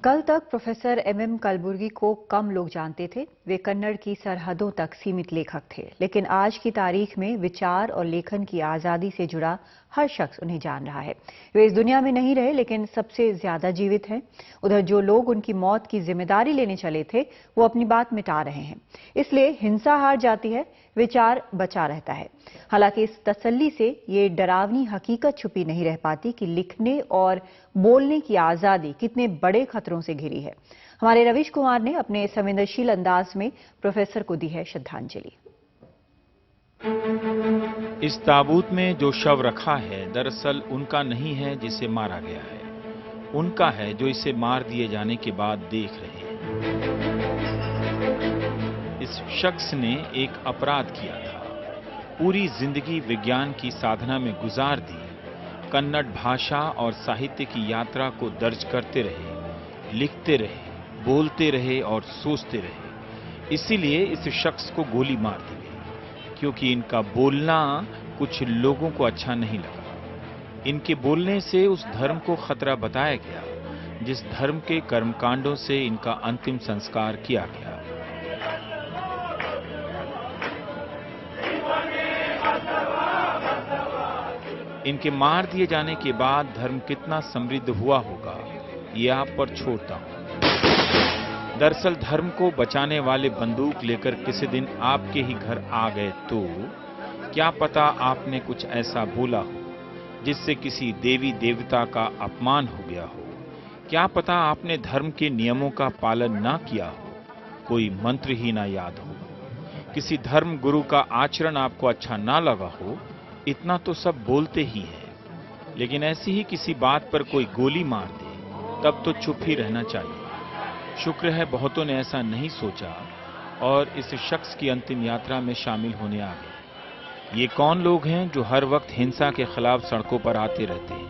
कल तक professor MM Kalaburagi को कम लोग जानते थे। वे कन्नड़ की सरहदों तक सीमित लेखक थे, लेकिन आज की तारीख में विचार और लेखन की आजादी से जुड़ा हर शख्स उन्हें जान रहा है। वे इस दुनिया में नहीं रहे, लेकिन सबसे ज्यादा जीवित हैं। उधर जो लोग उनकी मौत की जिम्मेदारी लेने चले थे, वो अपनी बात मिटा रहे हैं। इसलिए हिंसा हार जाती है, विचार बचा रहता है। हालांकि इस तसल्ली से ये डरावनी हकीकत छुपी नहीं रह पाती कि लिखने और बोलने की आजादी कितने बड़े खतरों से घिरी है। हमारे रवीश कुमार ने अपने संवेदनशील अंदाज में प्रोफेसर को दी है श्रद्धांजलि। इस ताबूत में जो शव रखा है, दरअसल उनका नहीं है जिसे मारा गया है, उनका है जो इसे मार दिए जाने के बाद देख रहे हैं। इस शख्स ने एक अपराध किया था, पूरी जिंदगी विज्ञान की साधना में गुजार दी, कन्नड़ भाषा और साहित्य की यात्रा को दर्ज करते रहे, लिखते रहे, बोलते रहे और सोचते रहे। इसीलिए इस शख्स को गोली मार दी गई, क्योंकि इनका बोलना कुछ लोगों को अच्छा नहीं लगा। इनके बोलने से उस धर्म को खतरा बताया गया जिस धर्म के कर्मकांडों से इनका अंतिम संस्कार किया गया। इनके मार दिए जाने के बाद धर्म कितना समृद्ध हुआ होगा, ये आप पर छोड़ता हूं। दरअसल धर्म को बचाने वाले बंदूक लेकर किसी दिन आपके ही घर आ गए तो क्या पता आपने कुछ ऐसा बोला हो जिससे किसी देवी देवता का अपमान हो गया हो। क्या पता आपने धर्म के नियमों का पालन ना किया हो, कोई मंत्र ही ना याद हो, किसी धर्म गुरु का आचरण आपको अच्छा ना लगा हो। इतना तो सब बोलते ही है, लेकिन ऐसी ही किसी बात पर कोई गोली मार दे तब तो चुप ही रहना चाहिए। शुक्र है बहुतों ने ऐसा नहीं सोचा और इस शख्स की अंतिम यात्रा में शामिल होने आ गए। ये कौन लोग हैं जो हर वक्त हिंसा के खिलाफ सड़कों पर आते रहते हैं?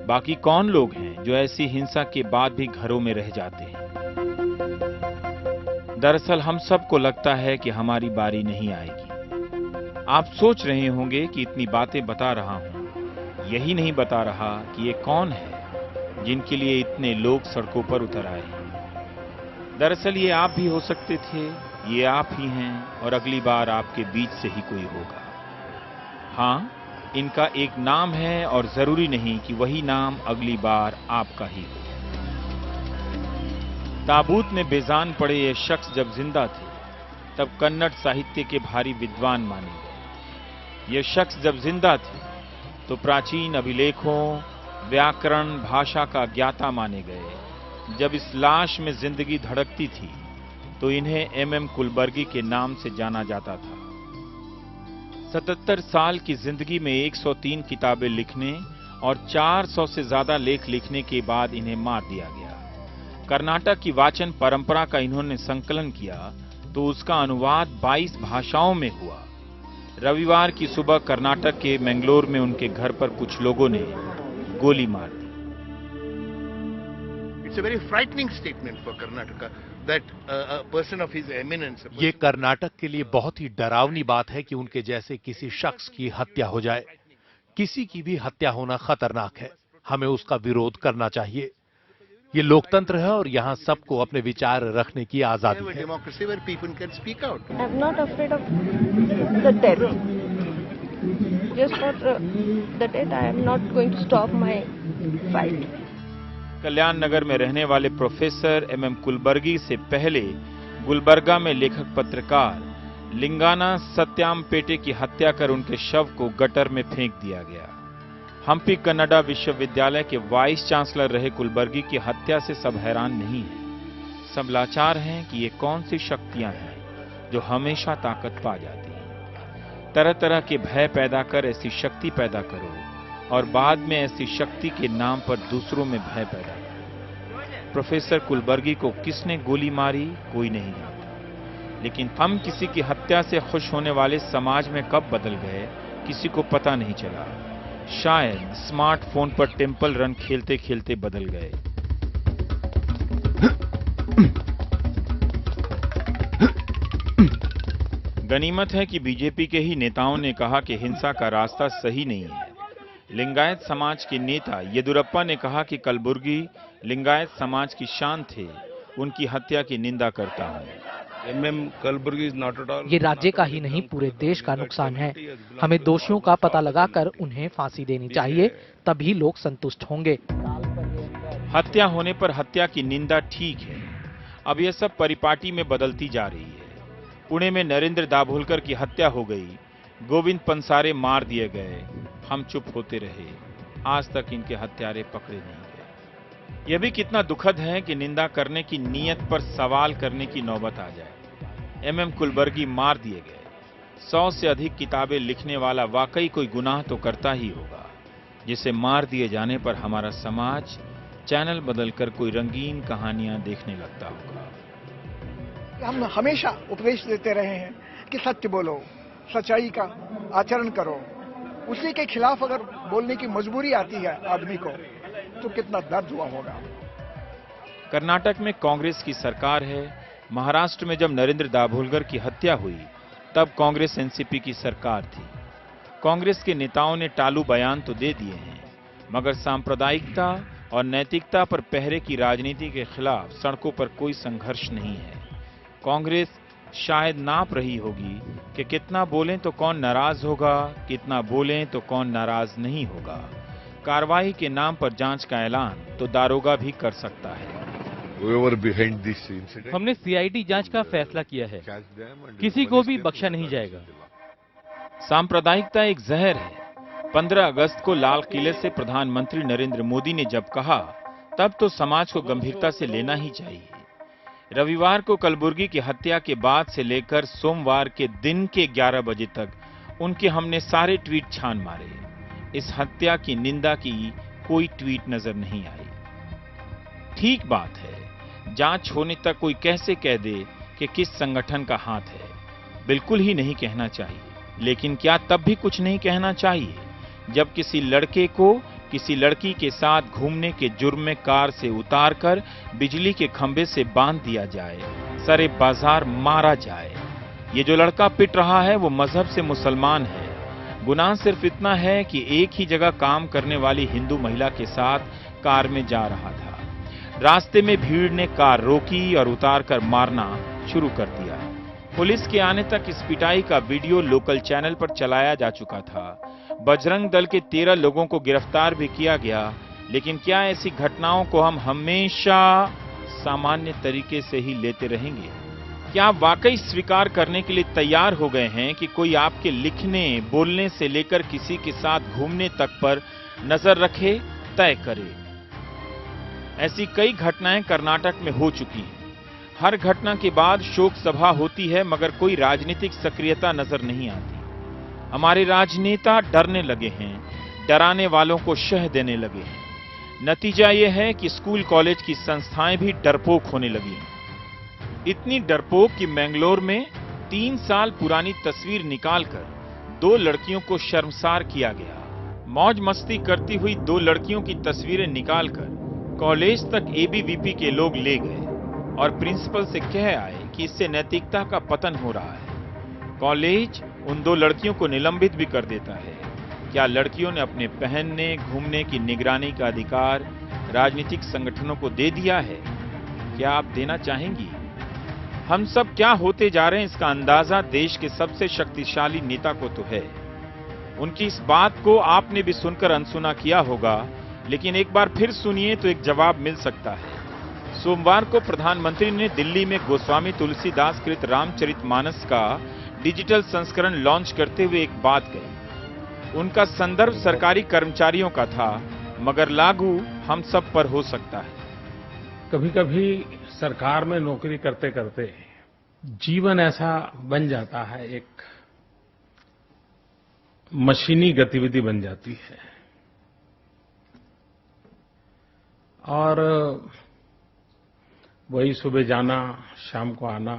बाकी कौन लोग हैं जो ऐसी हिंसा के बाद भी घरों में रह जाते हैं? दरअसल हम सबको लगता है कि हमारी बारी नहीं आएगी। आप सोच रहे होंगे कि इतनी बातें बता रहा हूं, यही नहीं बता रहा कि ये कौन है जिनके लिए इतने लोग सड़कों पर उतर आए हैं। दरअसल ये आप भी हो सकते थे, ये आप ही हैं और अगली बार आपके बीच से ही कोई होगा। हां, इनका एक नाम है और जरूरी नहीं कि वही नाम अगली बार आपका ही हो। ताबूत में बेजान पड़े ये शख्स जब जिंदा थे तब कन्नड़ साहित्य के भारी विद्वान माने गए। ये शख्स जब जिंदा थे तो प्राचीन अभिलेखों, व्याकरण, भाषा का ज्ञाता माने गए। जब इस लाश में जिंदगी धड़कती थी तो इन्हें एमएम कुलबर्गी के नाम से जाना जाता था। 77 साल की जिंदगी में 103 किताबें लिखने और 400 से ज्यादा लेख लिखने के बाद इन्हें मार दिया गया। कर्नाटक की वाचन परंपरा का इन्होंने संकलन किया तो उसका अनुवाद 22 भाषाओं में हुआ। रविवार की सुबह कर्नाटक के मैंगलोर में उनके घर पर कुछ लोगों ने गोली मार दी। It's a very frightening statement for Karnataka that a person of his eminence. ये कर्नाटक के लिए बहुत ही डरावनी बात है कि उनके जैसे किसी शख्स की हत्या हो जाए। किसी की भी हत्या होना खतरनाक है, हमें उसका विरोध करना चाहिए। ये लोकतंत्र है और यहाँ सबको अपने विचार रखने की आजादी है। I'm not afraid of the death. Just for the death, I am not going to stop my fight. कल्याण नगर में रहने वाले प्रोफेसर एमएम कुलबर्गी से पहले गुलबर्गा में लेखक पत्रकार लिंगाना सत्यामपेटे की हत्या कर उनके शव को गटर में फेंक दिया गया। हम्पी कन्नडा विश्वविद्यालय के वाइस चांसलर रहे कुलबर्गी की हत्या से सब हैरान नहीं हैं। सब लाचार हैं कि ये कौन सी शक्तियां हैं जो हमेशा ताकत पा जाती हैं। तरह तरह के भय पैदा कर ऐसी शक्ति पैदा करो और बाद में ऐसी शक्ति के नाम पर दूसरों में भय पैदा करो। प्रोफेसर कुलबर्गी को किसने गोली मारी कोई नहीं जानता, लेकिन हम किसी की हत्या से खुश होने वाले समाज में कब बदल गए किसी को पता नहीं चला। शायद स्मार्टफोन पर टेंपल रन खेलते खेलते बदल गए। गनीमत है कि बीजेपी के ही नेताओं ने कहा कि हिंसा का रास्ता सही नहीं है, लिंगायत समाज के नेता येदुरप्पा ने कहा कि कलबुर्गी लिंगायत समाज की शान थे, उनकी हत्या की निंदा करता हूं। ये राज्य का ही नहीं पूरे देश का नुकसान है। हमें दोषियों का पता लगाकर उन्हें फांसी देनी चाहिए, तभी लोग संतुष्ट होंगे। हत्या होने पर हत्या की निंदा ठीक है, अब यह सब परिपाटी में बदलती जा रही है। पुणे में नरेंद्र दाभोलकर की हत्या हो गई, गोविंद पंसारे मार दिए गए, हम चुप होते रहे, आज तक इनके हत्यारे पकड़े नहीं गए। यह भी कितना दुखद है कि निंदा करने की नीयत पर सवाल करने की नौबत आ जाए। एमएम कुलबर्गी मार दिए गए। 100 से अधिक किताबें लिखने वाला वाकई कोई गुनाह तो करता ही होगा, जिसे मार दिए जाने पर हमारा समाज चैनल बदलकर कोई रंगीन कहानियां देखने लगता होगा। हम हमेशा उपदेश देते रहे हैं कि सत्य बोलो, सच्चाई का आचरण करो। उसी के खिलाफ अगर बोलने की मजबूरी आती है आदमी को, तो कितना दर्द हुआ होगा। कर्नाटक में कांग्रेस की सरकार है। महाराष्ट्र में जब नरेंद्र दाभोलकर की हत्या हुई, तब कांग्रेस एनसीपी की सरकार थी। कांग्रेस के नेताओं ने टालू बयान तो दे दिए हैं, मगर सांप्रदायिकता और नैतिकता पर पहरे की राजनीति के खिलाफ सड़कों पर कोई संघर्ष नहीं है। कांग्रेस शायद नाप रही होगी कि कितना बोलें तो कौन नाराज होगा, कितना बोलें तो कौन नाराज नहीं होगा। कार्रवाई के नाम पर जांच का ऐलान तो दारोगा भी कर सकता है। हमने सीआईडी जांच का फैसला किया है, किसी को भी बख्शा नहीं जाएगा। सांप्रदायिकता एक जहर है। 15 अगस्त को लाल किले से प्रधानमंत्री नरेंद्र मोदी ने जब कहा, तब तो समाज को गंभीरता से लेना ही चाहिए। रविवार को कलबुर्गी की हत्या के बाद से लेकर सोमवार के दिन के 11 बजे तक उनके हमने सारे ट्वीट छान मारे। इस हत्या की निंदा की कोई ट्वीट नजर नहीं आई। ठीक बात है, जांच होने तक कोई कैसे कह दे कि किस संगठन का हाथ है। बिल्कुल ही नहीं कहना चाहिए। लेकिन क्या तब भी कुछ नहीं कहना चाहिए जब किसी लड़के को किसी लड़की के साथ घूमने के जुर्म में कार से उतारकर बिजली के खंभे से बांध दिया जाए, सरे बाजार मारा जाए। ये जो लड़का पिट रहा है वो मजहब से मुसलमान है। गुनाह सिर्फ इतना है कि एक ही जगह काम करने वाली हिंदू महिला के साथ कार में जा रहा था। रास्ते में भीड़ ने कार रोकी और उतारकर मारना शुरू कर दिया। पुलिस के आने तक इस पिटाई का वीडियो लोकल चैनल पर चलाया जा चुका था। बजरंग दल के 13 लोगों को गिरफ्तार भी किया गया। लेकिन क्या ऐसी घटनाओं को हम हमेशा सामान्य तरीके से ही लेते रहेंगे? क्या आप वाकई स्वीकार करने के लिए तैयार हो गए हैं कि कोई आपके लिखने, बोलने से लेकर किसी के साथ घूमने तक पर नजर रखे, तय करे? ऐसी कई घटनाएं कर्नाटक में हो चुकी हैं। हर घटना के बाद शोक सभा होती है, मगर कोई राजनीतिक सक्रियता नजर नहीं आती। हमारे राजनेता डरने लगे हैं, डराने वालों को शह देने लगे हैं। नतीजा यह है कि स्कूल कॉलेज की संस्थाएं भी डरपोक होने लगी हैं। इतनी डरपोक कि मैंगलोर में 3 साल पुरानी तस्वीर निकालकर 2 लड़कियों को शर्मसार किया गया। मौज मस्ती करती हुई 2 लड़कियों की तस्वीरें निकालकर कॉलेज तक एबीवीपी के लोग ले गए और प्रिंसिपल से कह आए कि इससे नैतिकता का पतन हो रहा है। कॉलेज उन 2 लड़कियों को निलंबित भी कर देता है। क्या लड़कियों ने अपने पहनने, घूमने की निगरानी का अधिकार राजनीतिक संगठनों को दे दिया है? क्या आप देना चाहेंगी? हम सब क्या होते जा रहे हैं, इसका अंदाजा देश के सबसे शक्तिशाली नेता को तो है। उनकी इस बात को आपने भी सुनकर अनसुना किया होगा, लेकिन एक बार फिर सुनिए तो एक जवाब मिल सकता है। सोमवार को प्रधानमंत्री ने दिल्ली में गोस्वामी तुलसीदास कृत रामचरितमानस का डिजिटल संस्करण लॉन्च करते हुए एक बात कही। उनका संदर्भ सरकारी कर्मचारियों का था, मगर लागू हम सब पर हो सकता है। कभी कभी सरकार में नौकरी करते करते जीवन ऐसा बन जाता है, एक मशीनी गतिविधि बन जाती है और वही सुबह जाना, शाम को आना,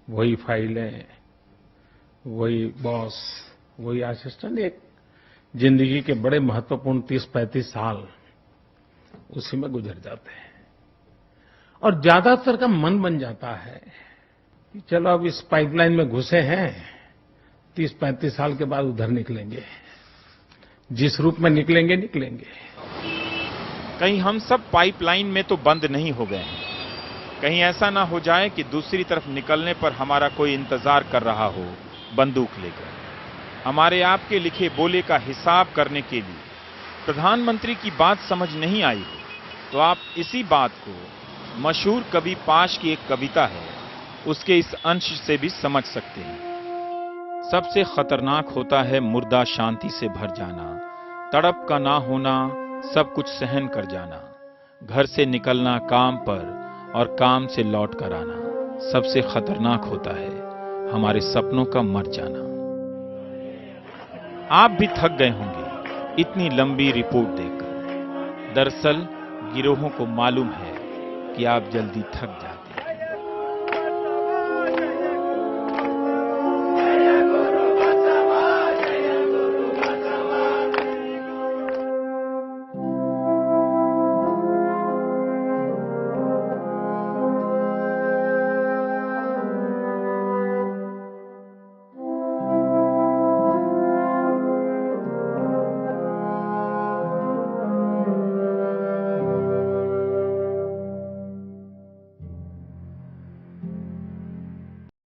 वही फाइलें, वही बॉस, वही असिस्टेंट। एक जिंदगी के बड़े महत्वपूर्ण 30-35 साल उसी में गुजर जाते हैं और ज्यादातर का मन बन जाता है कि चलो अब इस पाइपलाइन में घुसे हैं, 30-35 साल के बाद उधर निकलेंगे। जिस रूप में निकलेंगे निकलेंगे। कहीं हम सब पाइपलाइन में तो बंद नहीं हो गए हैं। कहीं ऐसा ना हो जाए कि दूसरी तरफ निकलने पर हमारा कोई इंतजार कर रहा हो बंदूक लेकर। हमारे आपके लिखे बोले का हिसाब करने के लिए प्रधानमंत्री की बात समझ नहीं आई तो आप इसी बात को मशहूर कवि पाश की एक कविता है उसके इस अंश से भी समझ सकते हैं। सबसे खतरनाक होता है मुर्दा शांति से भर जाना, तड़प का ना होना, सब कुछ सहन कर जाना, घर से निकलना काम पर और काम से लौट कर आना। सबसे खतरनाक होता है हमारे सपनों का मर जाना। आप भी थक गए होंगे इतनी लंबी रिपोर्ट देकर। दरअसल गिरोहों को मालूम है कि आप जल्दी थक जाएं।